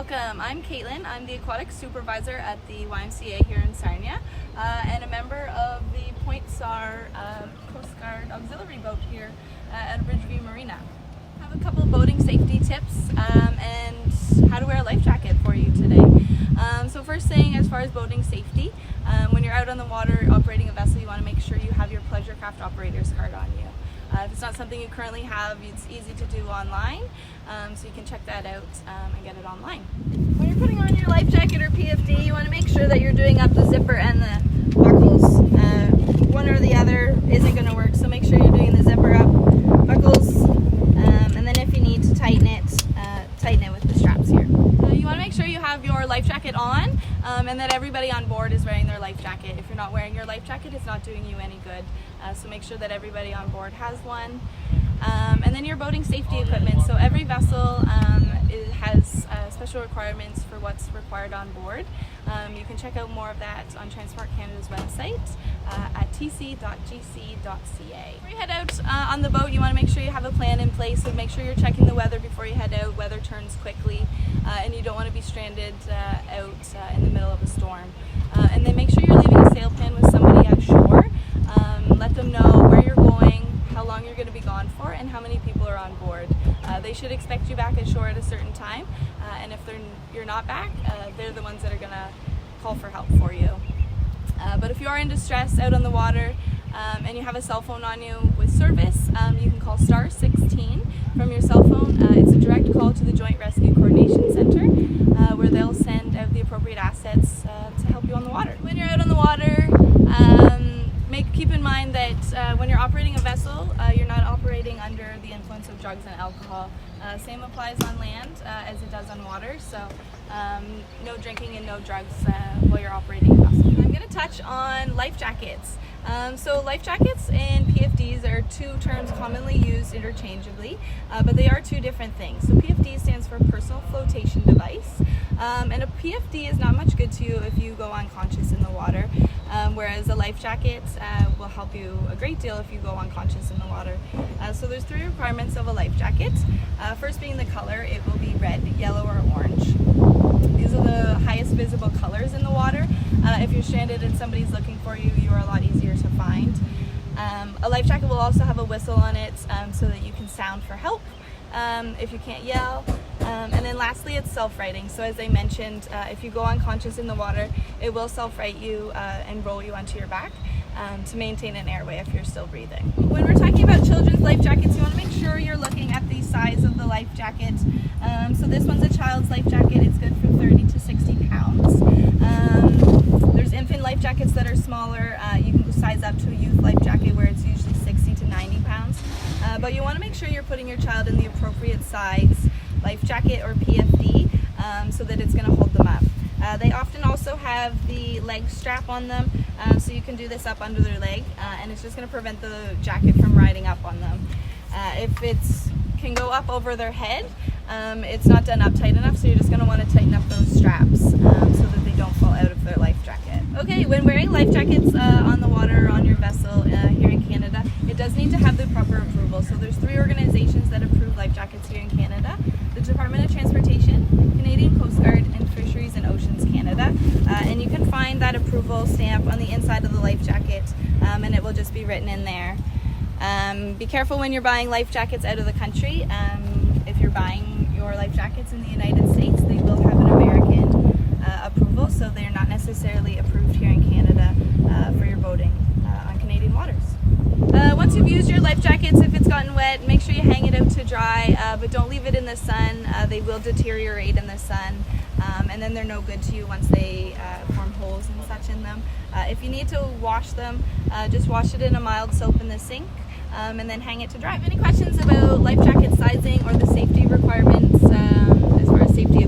Welcome, I'm Katelyn. I'm the aquatic supervisor at the YMCA here in Sarnia and a member of the PointSAR Coast Guard auxiliary boat here at Bridgeview Marina. I have a couple of boating safety tips and how to wear a life jacket for you today. So first thing, as far as boating safety, when you're out on the water operating a vessel, you want to make sure you have your pleasure craft operator's card on you. If it's not something you currently have, it's easy to do online, so you can check that out and get it online. When you're putting on your life jacket or PFD, you want to make sure that you're doing up the zipper and the buckles. One or the other isn't going to work, so make sure you're doing the zipper up, buckles, and then if you need to tighten it with the straps here. You want to make sure you have your life jacket on and that everybody on board is wearing their life jacket. If you're not wearing your life jacket, it's not doing you any good. So make sure that everybody on board has one. And then your boating safety equipment. So every vessel has special requirements for what's required on board. You can check out more of that on Transport Canada's website at tc.gc.ca. Before you head out on the boat, you want to make sure you have a plan in place. So make sure you're checking the weather before you head out. Weather turns quickly and you don't want to be stranded out in the middle of a storm. And then make sure you're leaving a sail plan with somebody at shore. Let them know where you're going, how long you're going to be gone for, and how many people are on board. They should expect you back at shore at a certain time, and if you're not back, they're the ones that are going to call for help for you. But if you are in distress out on the water and you have a cell phone on you with service, you can call star 16 from your cell phone. It's a direct call to the Joint Rescue Coordination Center where they'll send out the appropriate assets to help you on the water. When you're out on the water, keep in mind that when you're operating a vessel, you're not operating under the influence of drugs and alcohol. Same applies on land as it does on water, so no drinking and no drugs while you're operating a vessel. I'm going to touch on life jackets. So life jackets and PFDs are two terms commonly used interchangeably, but they are two different things. So PFD stands for Personal Flotation Device, and a PFD is not much good to you if you go unconscious in the water, whereas a life jacket will help you a great deal if you go unconscious in the water. So there's three requirements of a life jacket. First being the color, it will be red, yellow, or orange. These are the highest visible colors in the water. If you're stranded and somebody's looking for you, you are a lot easier to find. A life jacket will also have a whistle on it so that you can sound for help if you can't yell. And then lastly, it's self-righting. So as I mentioned, if you go unconscious in the water, it will self-right you and roll you onto your back to maintain an airway if you're still breathing. When we're talking about children's life jackets, you want to make sure you're looking at the size of the life jacket. So this one's a child's life jacket. It's good for 30 to 60 pounds. There's infant life jackets that are smaller. You can size up to a youth life jacket where it's usually 60 to 90 pounds. But you want to make sure you're putting your child in the appropriate size life jacket or PFD so that it's going to hold them up. They often also have the leg strap on them, so you can do this up under their leg, and it's just going to prevent the jacket from riding up on them. If it can go up over their head, it's not done up tight enough, so you're just going to want to tighten up those straps so that they don't fall out of their life jacket. Okay, when wearing life jackets on the water or on your vessel here in Canada, it does need to have the proper approval. So there's three organizations that approve life jackets here in Canada: the Department of Transportation, Canadian Coast Guard, and Fisheries and Oceans Canada. And you can find that approval stamp on the inside of the life jacket, and it will just be written in there. Be careful when you're buying life jackets out of the country. If you're buying your life jackets in the United States, they will have an American approval, so they're not necessarily approved here in Canada for your boating on Canadian waters. Once you've used your life jackets, if it's gotten wet, make sure you hang it out to dry, but don't leave it in the sun. They will deteriorate in the sun, and then they're no good to you once they form holes and such in them. If you need to wash them, just wash it in a mild soap in the sink, and then hang it to dry. If you have any questions about life jacket sizing or the safety requirements as far as safety